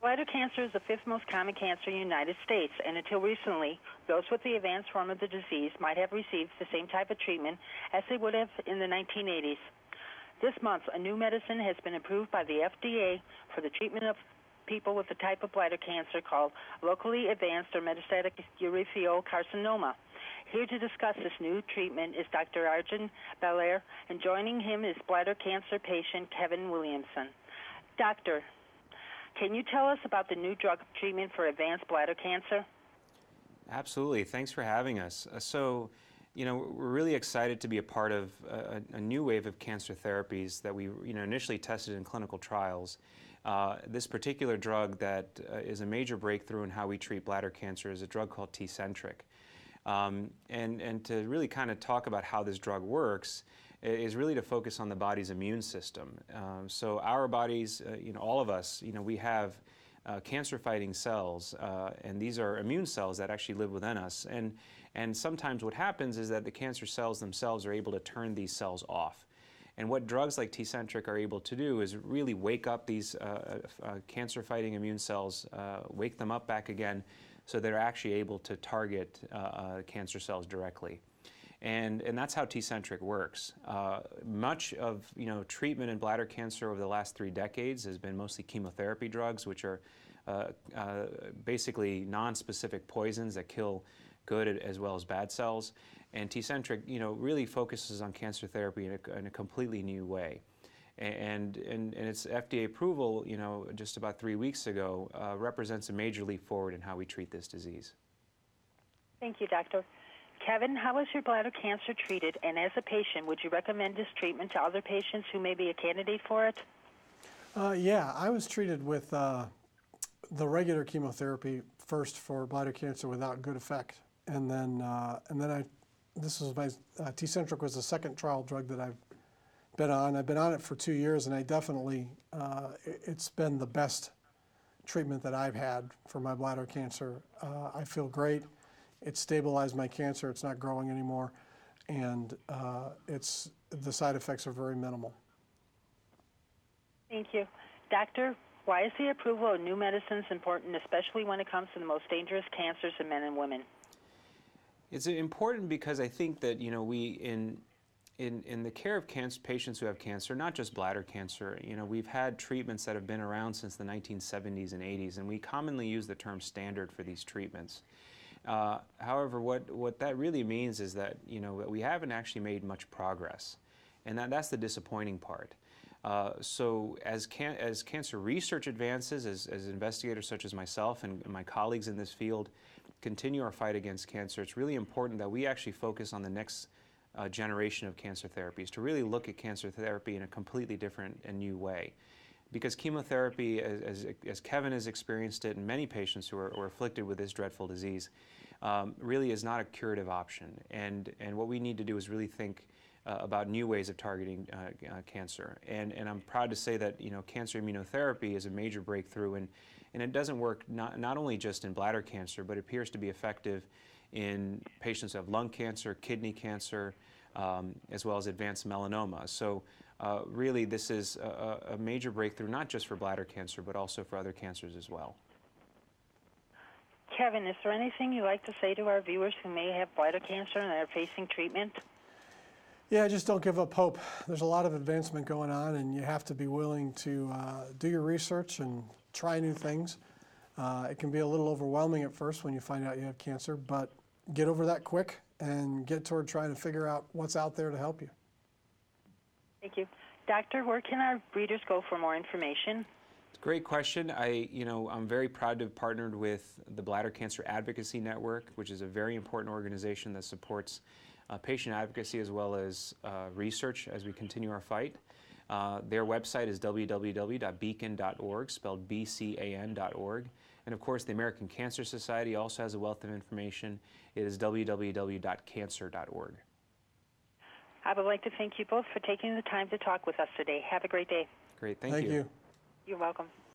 Bladder cancer is the fifth most common cancer in the United States, and until recently, those with the advanced form of the disease might have received the same type of treatment as they would have in the 1980s. This month, a new medicine has been approved by the FDA for the treatment of people with the type of bladder cancer called locally advanced or metastatic urothelial carcinoma. Here to discuss this new treatment is Dr. Arjun Balar, and joining him is bladder cancer patient Kevin Williamson. Doctor, can you tell us about the new drug treatment for advanced bladder cancer? Absolutely. Thanks for having us. We're really excited to be a part of a new wave of cancer therapies that we, initially tested in clinical trials. This particular drug that is a major breakthrough in how we treat bladder cancer is a drug called TECENTRIQ. And to really kind of talk about how this drug works is really to focus on the body's immune system. So our bodies, all of us, we have cancer-fighting cells, and these are immune cells that actually live within us. And sometimes what happens is that the cancer cells themselves are able to turn these cells off. And what drugs like TECENTRIQ are able to do is really wake up these cancer-fighting immune cells, wake them up back again, so they're actually able to target cancer cells directly. And that's how TECENTRIQ works. Much of treatment in bladder cancer over the last 3 decades has been mostly chemotherapy drugs, which are basically non-specific poisons that kill good as well as bad cells. And TECENTRIQ, really focuses on cancer therapy in a completely new way. And its FDA approval, just about 3 weeks ago, represents a major leap forward in how we treat this disease. Thank you, Doctor. Kevin, how is your bladder cancer treated? And as a patient, would you recommend this treatment to other patients who may be a candidate for it? Yeah, I was treated with the regular chemotherapy first for bladder cancer without good effect, and then this was my TECENTRIQ was the second trial drug that I've been on. I've been on it for 2 years, and I definitely it's been the best treatment that I've had for my bladder cancer. I feel great. It stabilized my cancer. It's not growing anymore, and the side effects are very minimal. Thank you. Doctor, why is the approval of new medicines important, especially when it comes to the most dangerous cancers in men and women? It's important because I think that we in the care of cancer patients who have cancer, not just bladder cancer, we've had treatments that have been around since the 1970s and 80s, and we commonly use the term standard for these treatments. However, what that really means is that we haven't actually made much progress, and that's the disappointing part. So as cancer research advances, as investigators such as myself and my colleagues in this field continue our fight against cancer, it's really important that we actually focus on the next generation of cancer therapies, to really look at cancer therapy in a completely different and new way. Because chemotherapy, as Kevin has experienced it, and many patients who are afflicted with this dreadful disease, really is not a curative option. And what we need to do is really think about new ways of targeting cancer. And I'm proud to say that cancer immunotherapy is a major breakthrough, and it doesn't work not only just in bladder cancer, but appears to be effective in patients who have lung cancer, kidney cancer, as well as advanced melanoma. So really this is a major breakthrough, not just for bladder cancer, but also for other cancers as well. Kevin, is there anything you'd like to say to our viewers who may have bladder cancer and are facing treatment? Yeah, just don't give up hope. There's a lot of advancement going on, and you have to be willing to do your research and try new things. It can be a little overwhelming at first when you find out you have cancer, but get over that quick and get toward trying to figure out what's out there to help you. Thank you. Doctor, where can our readers go for more information? Great question. I'm very proud to have partnered with the Bladder Cancer Advocacy Network, which is a very important organization that supports patient advocacy as well as research as we continue our fight. Their website is www.beacon.org, spelled BCAN.org. And of course, the American Cancer Society also has a wealth of information. It is www.cancer.org. I would like to thank you both for taking the time to talk with us today. Have a great day. Great. Thank you. Thank you. You're welcome.